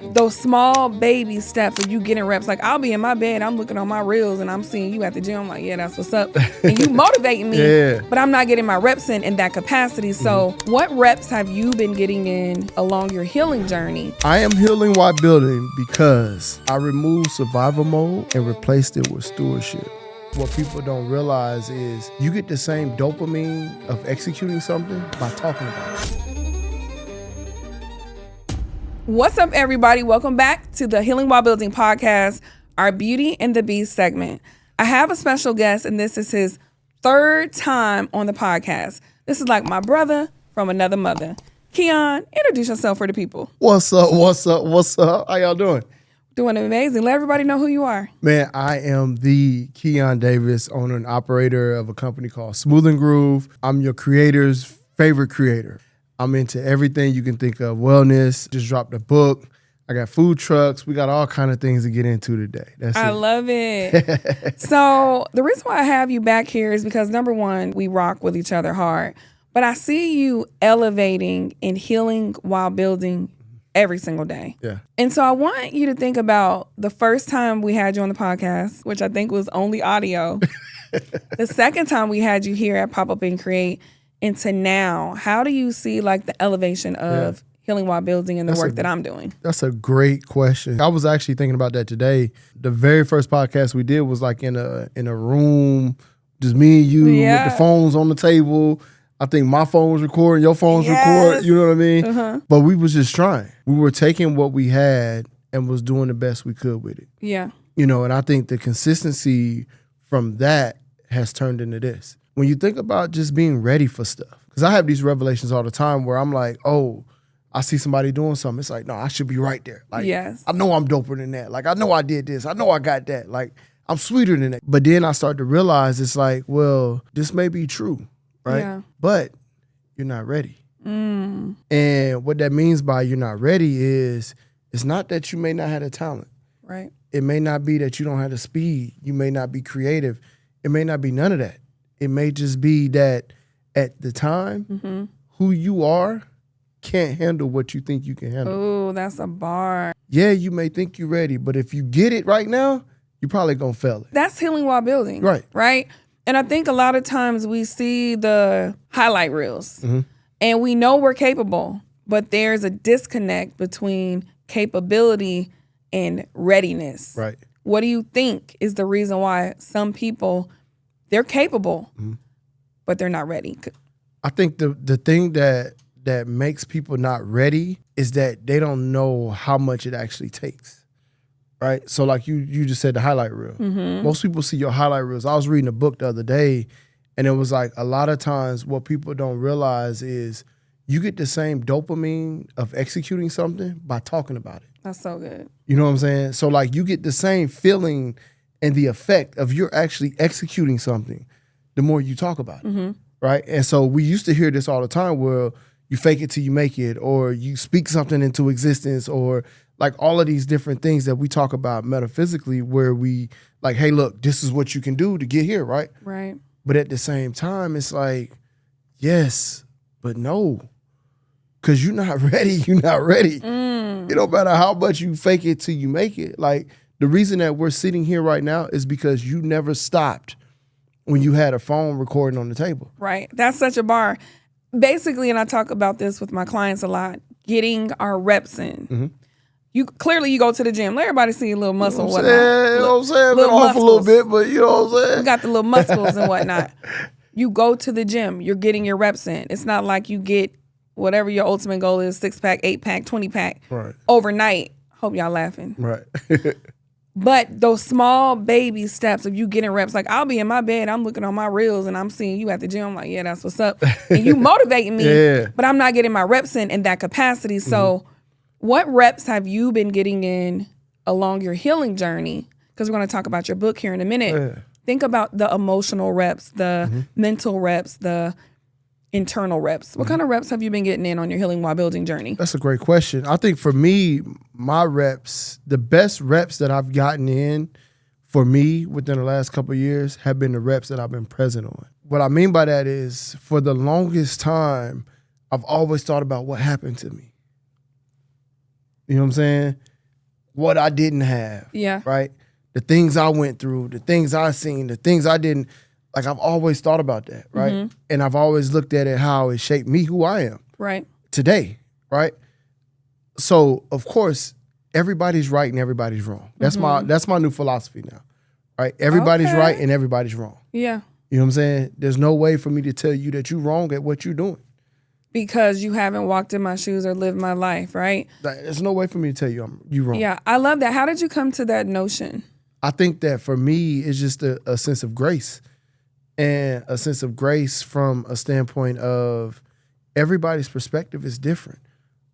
those small baby steps of you getting reps. Like I'll be in my bed, I'm looking on my reels and I'm seeing you at the gym. I'm like, yeah, that's what's up. And you motivating me, but I'm not getting my reps in that capacity. So what reps have you been getting in along your healing journey? I am healing while building because I removed survival mode and replaced it with stewardship. What people don't realize is you get the same dopamine of executing something by talking about it. What's up, everybody? Welcome back to the Healing While Building podcast, our Beauty and the Beast segment. I have a special guest, and this is his third time on the podcast. This is like my brother from another mother. Keon, introduce yourself for the people. What's up? What's up? What's up? How y'all doing? Doing amazing. Let everybody know who you are. Man, I am the Keon Davis, owner and operator of a company called SmoothNGroove. I'm your creator's favorite creator. I'm into everything you can think of. Wellness, just dropped a book. I got food trucks. We got all kind of things to get into today. I love it. So the reason why I have you back here is because, number one, we rock with each other hard. But I see you elevating and healing while building every single day. Yeah. And so I want you to think about the first time we had you on the podcast, which I think was only audio. The second time we had you here at Pop Up and Create. Into now, how do you see like the elevation of healing while building and the work that I'm doing? That's a great question. I was actually thinking about that today. The very first podcast we did was like in a room, just me and you with the phones on the table. I think my phone was recording, your phone was recording, you know what I mean? But we was just trying. We were taking what we had and was doing the best we could with it. Yeah. You know, and I think the consistency from that has turned into this. When you think about just being ready for stuff, because I have these revelations all the time where I'm like, oh, I see somebody doing something. It's like, no, I should be right there. Like, I know I'm doper than that. Like, I know I did this. I know I got that. Like, I'm sweeter than that. But then I start to realize it's like, well, this may be true, right? Yeah. But you're not ready. And what that means by you're not ready is it's not that you may not have the talent. Right. It may not be that you don't have the speed. You may not be creative. It may not be none of that. It may just be that at the time, who you are can't handle what you think you can handle. Oh, that's a bar. Yeah, you may think you're ready, but if you get it right now, you're probably going to fail it. That's healing while building. Right. Right? And I think a lot of times we see the highlight reels and we know we're capable, but there's a disconnect between capability and readiness. Right. What do you think is the reason why some people, they're capable, but they're not ready? I think the thing that makes people not ready is that they don't know how much it actually takes, right? So like you just said, the highlight reel. Most people see your highlight reels. I was reading a book the other day, and it was like a lot of times what people don't realize is you get the same dopamine of executing something by talking about it. That's so good. You know what I'm saying? So like you get the same feeling and the effect of you're actually executing something the more you talk about it, right? And so we used to hear this all the time where you fake it till you make it, or you speak something into existence, or like all of these different things that we talk about metaphysically where we like, hey, look, this is what you can do to get here, right? Right. But at the same time, it's like, yes, but no. Because you're not ready, you're not ready. It don't matter how much you fake it till you make it. Like, the reason that we're sitting here right now is because you never stopped when you had a phone recording on the table. Right. That's such a bar. Basically, and I talk about this with my clients a lot, getting our reps in. You clearly go to the gym. Let everybody see a little muscle and whatnot. You know what I'm saying? Little off a little bit, but you know what I'm saying? You got the little muscles and whatnot. You go to the gym. You're getting your reps in. It's not like you get whatever your ultimate goal is, 6-pack, 8-pack, 20-pack, overnight. Hope y'all laughing. Right. But those small baby steps of you getting reps, like I'll be in my bed, I'm looking on my reels and I'm seeing you at the gym. I'm like, yeah, that's what's up. And you motivating me, but I'm not getting my reps in that capacity. So what reps have you been getting in along your healing journey? Because we're going to talk about your book here in a minute. Think about the emotional reps, the mental reps, the internal reps. What kind of reps have you been getting in on your healing while building journey? That's a great question. I think for me, my reps, the best reps that I've gotten in for me within the last couple of years have been the reps that I've been present on. What I mean by that is for the longest time, I've always thought about what happened to me. You know what I'm saying? what I didn't have. Yeah. Right? The things I went through, the things I seen, the things I didn't. Like, I've always thought about that, right? Mm-hmm. And I've always looked at it how it shaped me, who I am. Right. Today, right? So, of course, everybody's right and everybody's wrong. That's my new philosophy now, right? Everybody's right and everybody's wrong. Yeah. You know what I'm saying? There's no way for me to tell you that you're wrong at what you're doing. Because you haven't walked in my shoes or lived my life, right? There's no way for me to tell you you're wrong. Yeah, I love that. How did you come to that notion? I think that for me, it's just a sense of grace. And a sense of grace from a standpoint of everybody's perspective is different.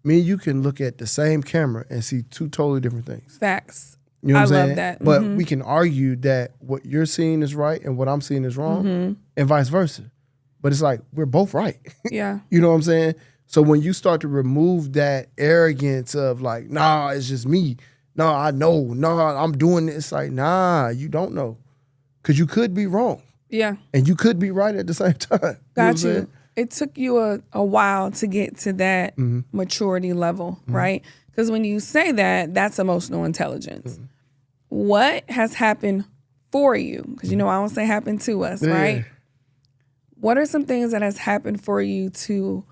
Me and you can look at the same camera and see two totally different things. Facts. You know what I'm saying? Love that. But we can argue that what you're seeing is right and what I'm seeing is wrong and vice versa. But it's like, we're both right. Yeah. You know what I'm saying? So when you start to remove that arrogance of like, nah, it's just me. No, I know. No, I'm doing this. It's like, nah, you don't know. Because you could be wrong. Yeah. And you could be right at the same time. Got you. It took you a while to get to that maturity level, right? Because when you say that, that's emotional intelligence. What has happened for you? Because, I don't say happened to us, right? What are some things that has happened for you to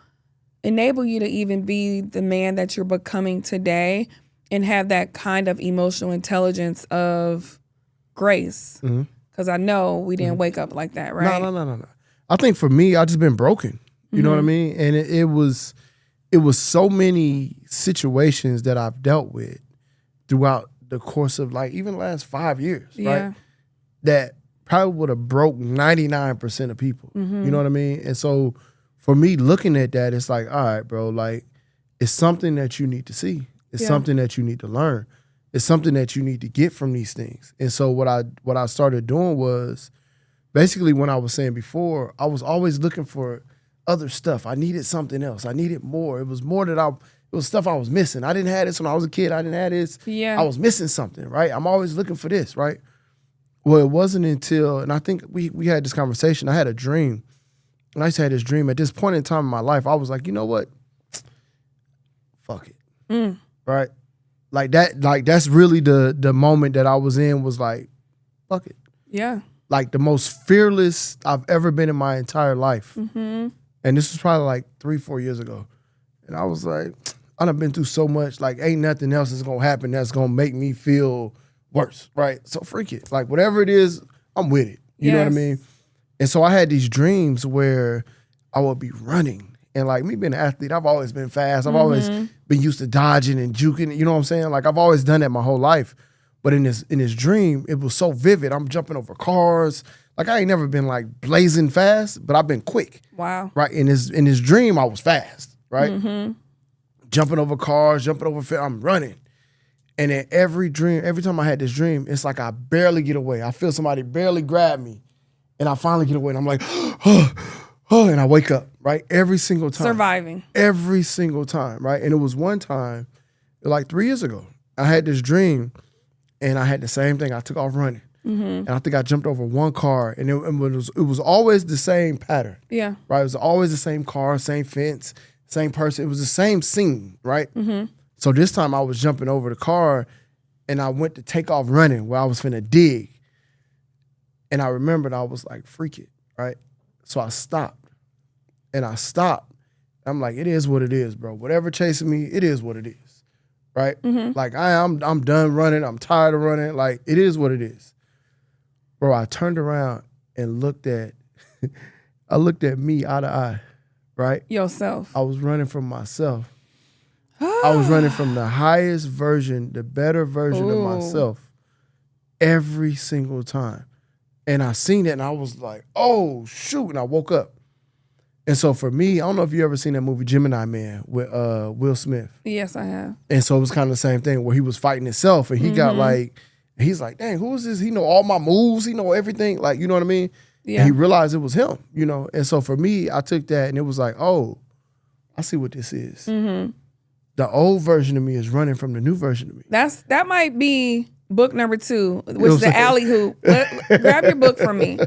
enable you to even be the man that you're becoming today and have that kind of emotional intelligence of grace? Because I know we didn't wake up like that, right? No. I think for me, I just been broken. You know what I mean? And it was so many situations that I've dealt with throughout the course of like even the last 5 years, right? That probably would have broke 99% of people. You know what I mean? And so for me looking at that, it's like, all right, bro, like it's something that you need to see. It's something that you need to learn. It's something that you need to get from these things. And so what I started doing was basically when I was saying before, I was always looking for other stuff. I needed something else. I needed more. It was more that it was stuff I was missing. I didn't have this when I was a kid. I didn't have this. Yeah. I was missing something, right? I'm always looking for this, right? Well, it wasn't until, and I think we had this conversation, I had a dream. And I used to have this dream. At this point in time in my life, I was like, you know what? Fuck it. Right? Like that's really the moment that I was in was like, fuck it. Yeah. Like the most fearless I've ever been in my entire life. And this was probably like 3-4 years ago. And I was like, I done been through so much, like ain't nothing else that's gonna happen that's gonna make me feel worse, right? So freak it. Like whatever it is, I'm with it. You know what I mean? And so I had these dreams where I would be running. And like me being an athlete, I've always been fast. I've always been used to dodging and juking. You know what I'm saying? Like I've always done that my whole life. But in this dream, it was so vivid. I'm jumping over cars. Like I ain't never been like blazing fast, but I've been quick. Wow. Right? In this dream, I was fast, right? Jumping over cars, I'm running. And in every time I had this dream, it's like I barely get away. I feel somebody barely grab me. And I finally get away and I'm like, and I wake up, right? Every single time. Surviving. Every single time, right? And it was one time, like 3 years ago, I had this dream and I had the same thing. I took off running. And I think I jumped over one car and it was always the same pattern. Yeah. Right? It was always the same car, same fence, same person. It was the same scene, right? So this time I was jumping over the car and I went to take off running where I was finna dig. And I remembered I was like, freak it, right? So I stopped. And I stopped. I'm like, it is what it is, bro. Whatever chasing me, it is what it is, right? Like I'm done running. I'm tired of running. Like it is what it is. Bro, I turned around and looked at me eye to eye, right? Yourself. I was running from myself. I was running from the highest version, the better version of myself every single time. And I seen it and I was like, oh, shoot. And I woke up. And so for me, I don't know if you ever seen that movie Gemini Man with Will Smith. Yes, I have. And so it was kind of the same thing where he was fighting himself and he got like, he's like, dang, who is this? He know all my moves. He know everything. Like, you know what I mean? Yeah. And he realized it was him, you know? And so for me, I took that and it was like, oh, I see what this is. The old version of me is running from the new version of me. That might be book number 2, which is the alley hoop. Grab your book from me.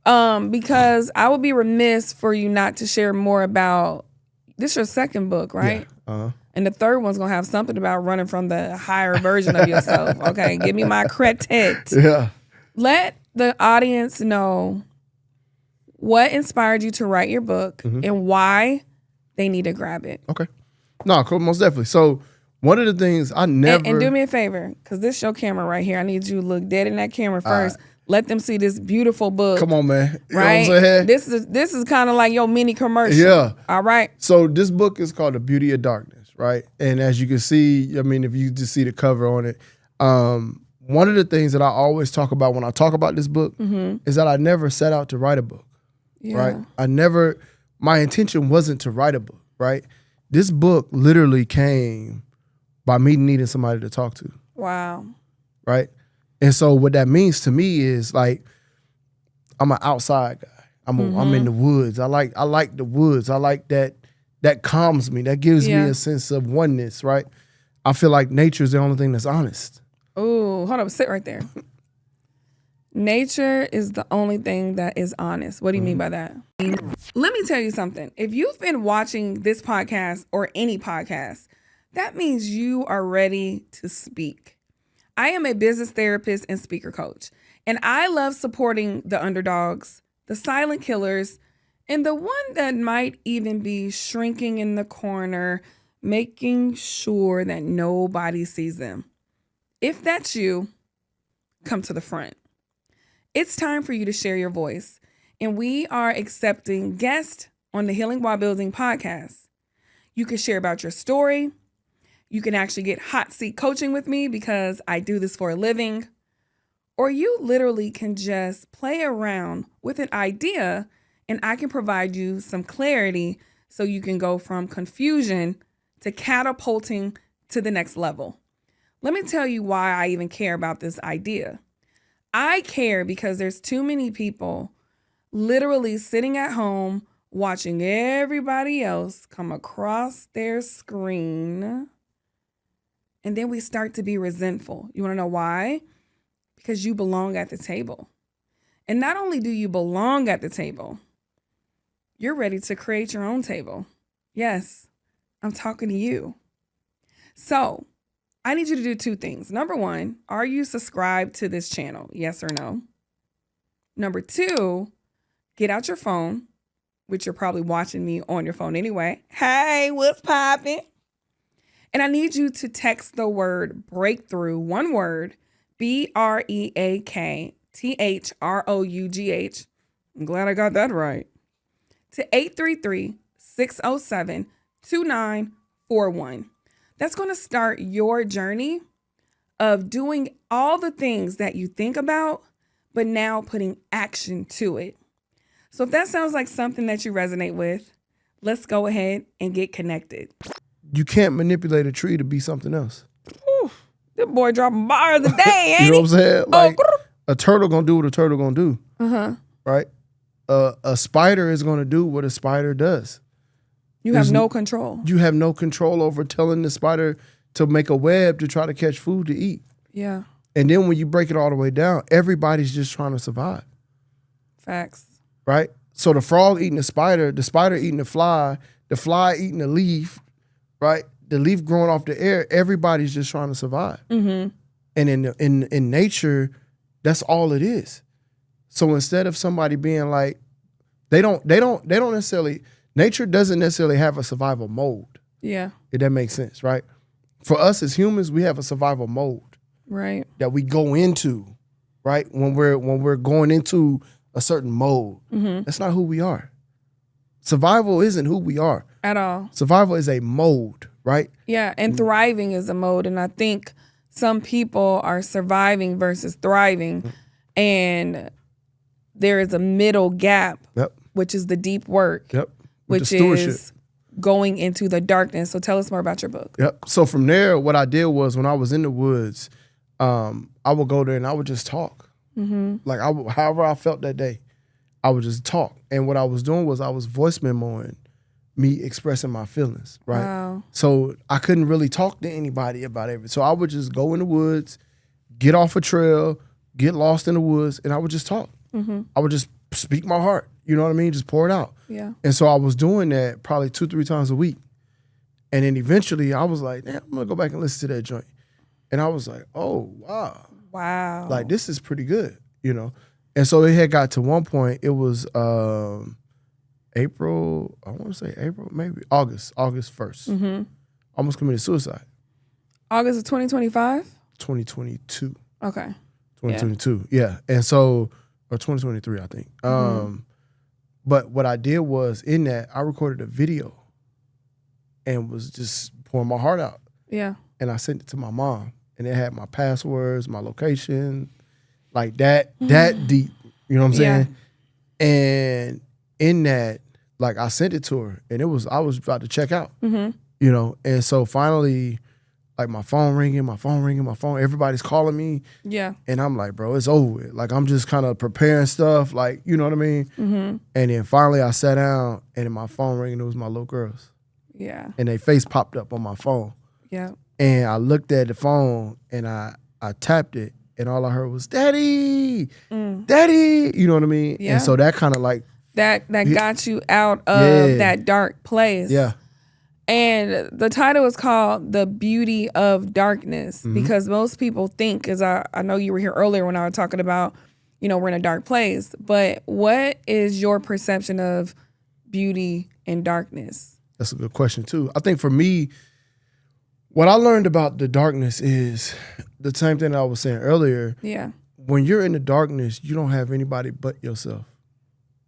Because I would be remiss for you not to share more about, this is your second book, right? Yeah. And the third one's going to have something about running from the higher version of yourself. Okay, give me my credit. Yeah. Let the audience know what inspired you to write your book and why they need to grab it. Okay. No, most definitely. So one of the things I never... And do me a favor, because this is your camera right here. I need you to look dead in that camera first. Let them see this beautiful book. Come on, man. You right? know what I'm saying? This is kind of like your mini commercial. Yeah. All right. So this book is called The Beauty of Darkness, right? And as you can see, I mean, if you just see the cover on it, one of the things that I always talk about when I talk about this book is that I never set out to write a book, right? My intention wasn't to write a book, right? This book literally came by me needing somebody to talk to. Wow. Right? And so what that means to me is like, I'm an outside guy. I'm in the woods. I like the woods. I like that calms me. That gives me a sense of oneness, right? I feel like nature is the only thing that's honest. Oh, hold up. Sit right there. Nature is the only thing that is honest. What do you mean by that? Let me tell you something. If you've been watching this podcast or any podcast, that means you are ready to speak. I am a business therapist and speaker coach, and I love supporting the underdogs, the silent killers, and the one that might even be shrinking in the corner, making sure that nobody sees them. If that's you, come to the front. It's time for you to share your voice, and we are accepting guests on the Healing While Building podcast. You can share about your story. You can actually get hot seat coaching with me because I do this for a living. Or you literally can just play around with an idea, and I can provide you some clarity so you can go from confusion to catapulting to the next level. Let me tell you why I even care about this idea. I care because there's too many people literally sitting at home watching everybody else come across their screen. And then we start to be resentful. You want to know why? Because you belong at the table. And not only do you belong at the table, you're ready to create your own table. Yes, I'm talking to you. So I need you to do two things. Number one, are you subscribed to this channel? Yes or no? Number two, get out your phone, which you're probably watching me on your phone anyway. Hey, what's poppin'? And I need you to text the word breakthrough, one word, BREAKTHROUGH. I'm glad I got that right. To 833-607-2941. That's going to start your journey of doing all the things that you think about, but now putting action to it. So if that sounds like something that you resonate with, let's go ahead and get connected. You can't manipulate a tree to be something else. Ooh, that boy dropping bars a day, ain't You know what I'm saying? Like, oh, a turtle gonna do what a turtle gonna do. Right? A spider is gonna do what a spider does. You have no control. You have no control over telling the spider to make a web to try to catch food to eat. Yeah. And then when you break it all the way down, everybody's just trying to survive. Facts. Right? So the frog eating the spider eating the fly eating the leaf, right? The leaf growing off the air, everybody's just trying to survive. And in nature, that's all it is. So instead of somebody being like, they don't necessarily, nature doesn't necessarily have a survival mode. Yeah. If that makes sense, right? For us as humans, we have a survival mode. Right. That we go into, right? When we're going into a certain mode. That's not who we are. Survival isn't who we are. At all. Survival is a mode, right? Yeah, and thriving is a mode. And I think some people are surviving versus thriving. And there is a middle gap, which is the deep work, which is going into the darkness. So tell us more about your book. So from there, what I did was when I was in the woods, I would go there and I would just talk. Like however I felt that day, I would just talk. And what I was doing was I was voice memoing me expressing my feelings, right? Wow. So I couldn't really talk to anybody about everything. So I would just go in the woods, get off a trail, get lost in the woods, and I would just talk. I would just speak my heart. You know what I mean? Just pour it out. Yeah. And so I was doing that probably 2-3 times a week. And then eventually I was like, damn, I'm gonna go back and listen to that joint. And I was like, oh, wow. Wow. Like, this is pretty good, you know? And so it had got to one point, it was April, I want to say April, maybe August 1st. Mm-hmm. Almost committed suicide. August of 2025? 2022. Okay. 2022, yeah. And so, or 2023, I think. But what I did was, in that, I recorded a video and was just pouring my heart out. Yeah. And I sent it to my mom. And it had my passwords, my location, like that deep. You know what I'm saying? Yeah. And in that, like, I sent it to her, and I was about to check out. You know? And so finally, like, my phone ringing, everybody's calling me. Yeah. And I'm like, bro, it's over with. Like, I'm just kind of preparing stuff, like, you know what I mean? And then finally I sat down, and then my phone ringing, it was my little girls. Yeah. And their face popped up on my phone. Yeah. And I looked at the phone, and I tapped it, and all I heard was, Daddy, Daddy. You know what I mean? Yeah. And so that kind of like. That got you out of that dark place. Yeah. And the title is called The Beauty of Darkness, because most people think, as I know you were here earlier when I was talking about, you know, we're in a dark place, but what is your perception of beauty and darkness? That's a good question too. I think for me, what I learned about the darkness is the same thing that I was saying earlier. Yeah. When you're in the darkness, you don't have anybody but yourself,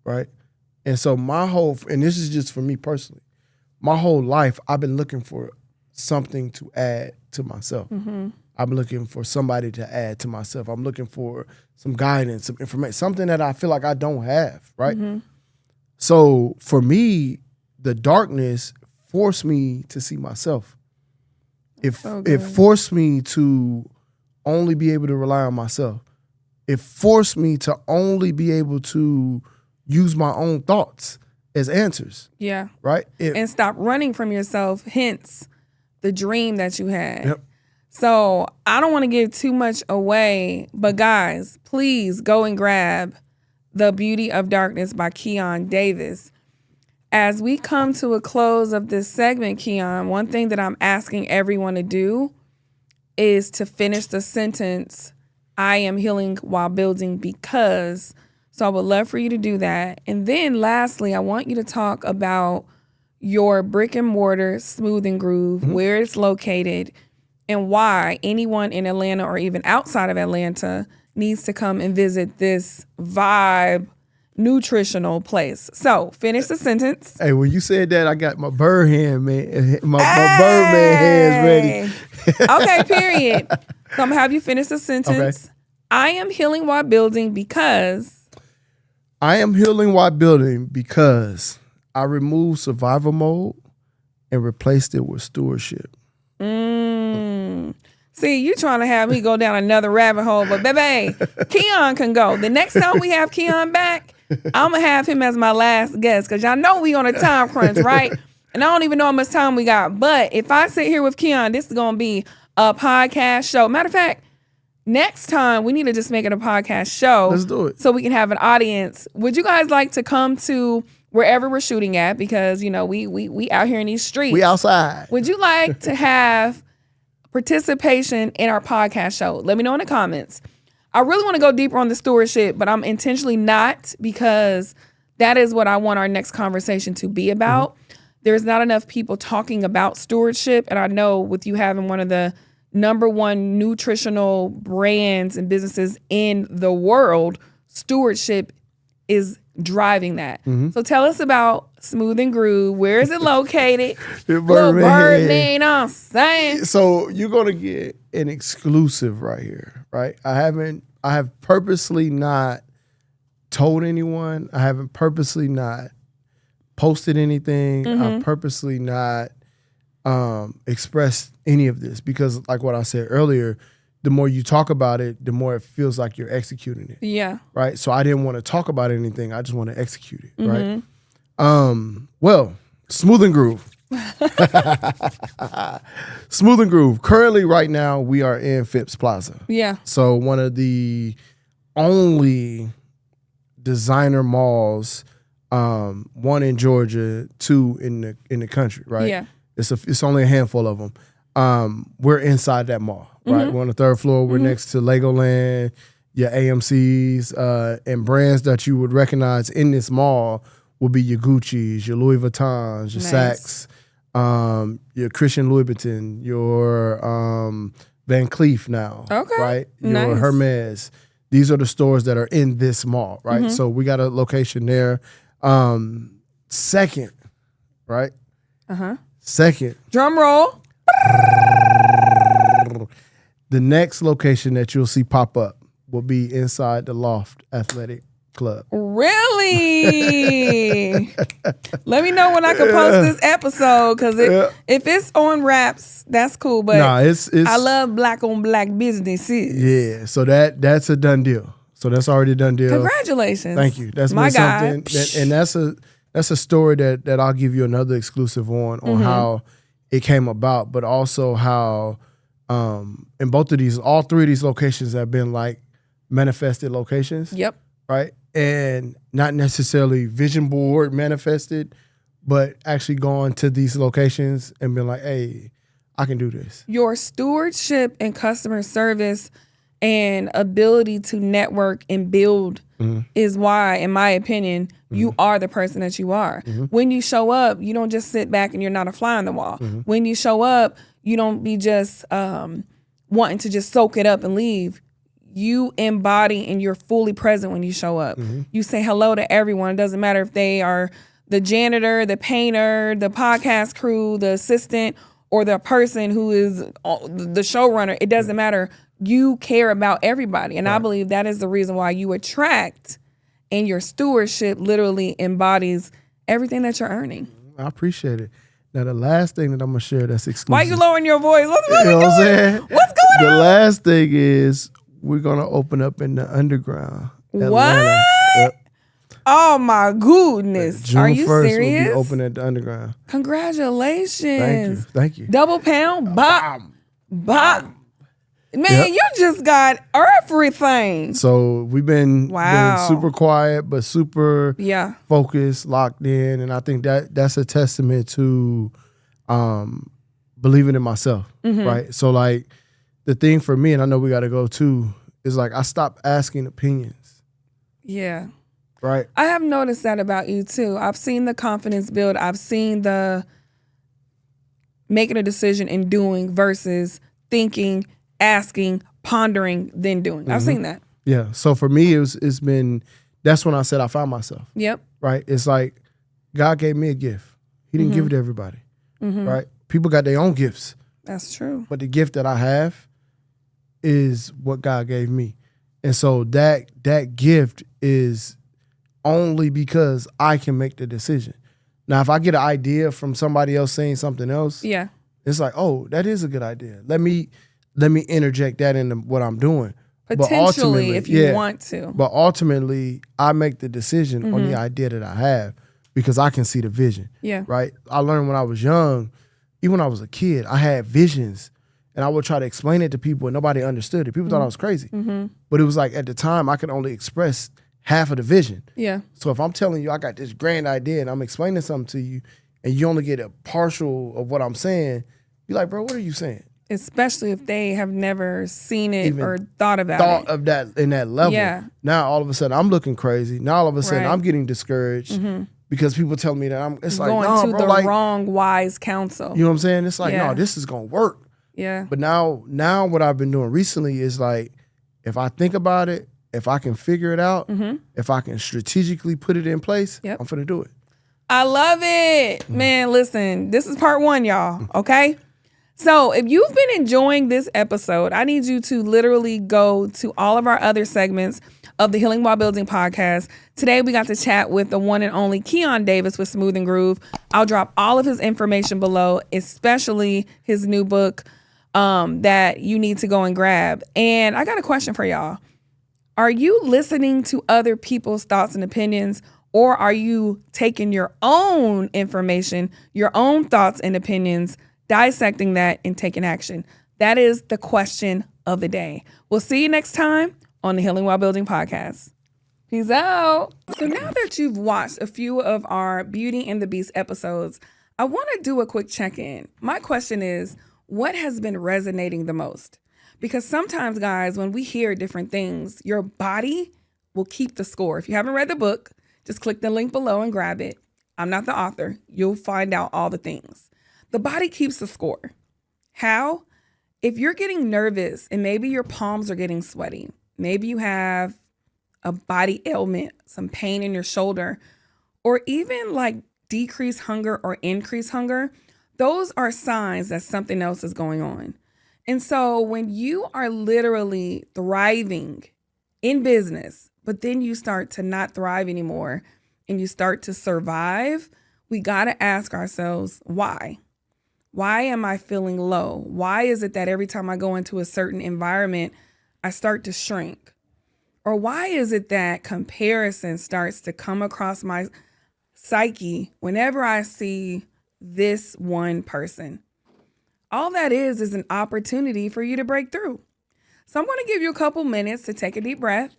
right? And so and this is just for me personally, my whole life, I've been looking for something to add to myself. I'm looking for somebody to add to myself. I'm looking for some guidance, some information, something that I feel like I don't have, right? So for me, the darkness forced me to see myself. It forced me to only be able to rely on myself. It forced me to only be able to use my own thoughts as answers. Yeah. Right? And stop running from yourself, hence the dream that you had. Yep. So I don't want to give too much away, but guys, please go and grab The Beauty of Darkness by Keon Davis. As we come to a close of this segment, Keon, one thing that I'm asking everyone to do is to finish the sentence, I am healing while building because. So I would love for you to do that. And then lastly, I want you to talk about your brick and mortar SmoothNGroove, where it's located, and why anyone in Atlanta or even outside of Atlanta needs to come and visit this vibe nutritional place. So finish the sentence. Hey, when you said that, I got my bird hand, man. My birdman hands ready. Okay, period. So I'm gonna have you finish the sentence. Okay. I am healing while building because. I am healing while building because I removed survival mode and replaced it with stewardship. See, you trying to have me go down another rabbit hole, but baby, Keon can go. The next time we have Keon back, I'm going to have him as my last guest because y'all know we on a time crunch, right? And I don't even know how much time we got. But if I sit here with Keon, this is going to be a podcast show. Matter of fact, next time, we need to just make it a podcast show. Let's do it. So we can have an audience. Would you guys like to come to wherever we're shooting at? Because, you know, we out here in these streets. We outside. Would you like to have participation in our podcast show? Let me know in the comments. I really want to go deeper on the stewardship, but I'm intentionally not, because that is what I want our next conversation to be about. There's not enough people talking about stewardship. And I know with you having one of the #1 nutritional brands and businesses in the world, stewardship is driving that. So tell us about SmoothNGroove. Where is it located? Birdman, you know what I'm saying? So you're gonna get an exclusive right here, right? I have purposely not told anyone. I haven't purposely not posted anything. I've purposely not express any of this because, like what I said earlier, the more you talk about it, the more it feels like you're executing it. Yeah. Right. So I didn't want to talk about anything. I just want to execute it. Right. Well, SmoothNGroove. SmoothNGroove. Currently, right now, we are in Phipps Plaza. Yeah. So one of the only designer malls, one in Georgia, two in the country. Right. Yeah. It's only a handful of them. We're inside that mall, right? We're on the 3rd floor. We're next to Legoland, your AMCs, and brands that you would recognize in this mall will be your Gucci's, your Louis Vuittons, your Saks, your Christian Louboutin, your Van Cleef now, right? Your Hermes. These are the stores that are in this mall, right? So we got a location there. Second, right? Second. Drum roll. The next location that you'll see pop up will be inside the Loft Athletic Club. Really? Let me know when I can post this episode, because if it's on wraps, that's cool. But it's I love black on black businesses. Yeah, so that's a done deal. So that's already a done deal. Congratulations. Thank you. That's my something, and that's a story that I'll give you another exclusive on how it came about, but also how in both of these, all 3 of these locations have been like manifested locations. Yep. Right? And not necessarily vision board manifested, but actually going to these locations and being like, hey, I can do this. Your stewardship and customer service and ability to network and build is why, in my opinion, you are the person that you are. When you show up, you don't just sit back and you're not a fly on the wall. When you show up, you don't be just wanting to just soak it up and leave. You embody and you're fully present when you show up. You say hello to everyone. It doesn't matter if they are the janitor, the painter, the podcast crew, the assistant, or the person who is the showrunner. It doesn't matter. You care about everybody. And I believe that is the reason why you attract, and your stewardship literally embodies everything that you're earning. I appreciate it. Now, the last thing that I'm going to share that's exclusive. Why you lowering your voice? What's you know what I'm saying? What's going on? The last thing is we're going to open up in the underground. Atlanta. What? Yep. Oh, my goodness. June Are you 1st, serious? We'll be open at the underground. Congratulations. Thank you. Double pound, bop, bop. Man, you just got everything. So we've been super quiet, but super focused, locked in. And I think that's a testament to believing in myself, right? So like the thing for me, and I know we got to go too, is like I stopped asking opinions. Yeah. Right. I have noticed that about you too. I've seen the confidence build. I've seen the making a decision and doing versus thinking, asking, pondering, then doing. I've seen that. Yeah. So for me, it's been, that's when I said I found myself. Yep. Right. It's like God gave me a gift. He didn't give it to everybody. Right. People got their own gifts. That's true. But the gift that I have is what God gave me. And so that gift is only because I can make the decision. Now, if I get an idea from somebody else saying something else, it's like, oh, that is a good idea. Let me interject that into what I'm doing. Potentially, if you want to. But ultimately, I make the decision on the idea that I have because I can see the vision. Yeah. Right? I learned when I was young, even when I was a kid, I had visions and I would try to explain it to people and nobody understood it. People thought I was crazy. But it was like at the time, I could only express half of the vision. Yeah. So if I'm telling you I got this grand idea and I'm explaining something to you and you only get a partial of what I'm saying, you're like, bro, what are you saying? Especially if they have never seen it even or thought about it. Of that in that level. Yeah. Now all of a sudden I'm looking crazy. Now all of a sudden I'm getting discouraged because people tell me that it's like, going to the wrong wise counsel. You know what I'm saying? It's like, no, this is gonna work. Yeah. But now what I've been doing recently is like, if I think about it, if I can figure it out, if I can strategically put it in place, I'm finna do it. I love it. Man, listen, this is part 1, y'all, okay? So if you've been enjoying this episode, I need you to literally go to all of our other segments of the Healing While Building podcast. Today, we got to chat with the one and only Keon Davis with SmoothNGroove. I'll drop all of his information below, especially his new book that you need to go and grab. And I got a question for y'all. Are you listening to other people's thoughts and opinions, or are you taking your own information, your own thoughts and opinions, dissecting that and taking action? That is the question of the day. We'll see you next time on the Healing While Building podcast. Peace out. So now that you've watched a few of our Beauty and the Beast episodes, I want to do a quick check-in. My question is, what has been resonating the most? Because sometimes, guys, when we hear different things, your body will keep the score. If you haven't read the book, just click the link below and grab it. I'm not the author. You'll find out all the things. The body keeps the score. How? If you're getting nervous and maybe your palms are getting sweaty, maybe you have a body ailment, some pain in your shoulder, or even like decreased hunger or increased hunger, those are signs that something else is going on. And so when you are literally thriving in business, but then you start to not thrive anymore and you start to survive, we got to ask ourselves, why? Why am I feeling low? Why is it that every time I go into a certain environment, I start to shrink? Or why is it that comparison starts to come across my psyche whenever I see this one person? All that is an opportunity for you to break through. So I'm going to give you a couple minutes to take a deep breath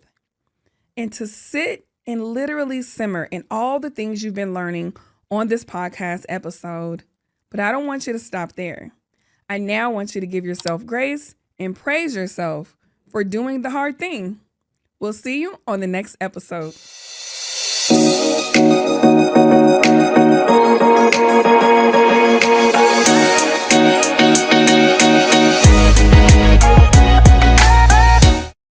and to sit and literally simmer in all the things you've been learning on this podcast episode. But I don't want you to stop there. I now want you to give yourself grace and praise yourself for doing the hard thing. We'll see you on the next episode.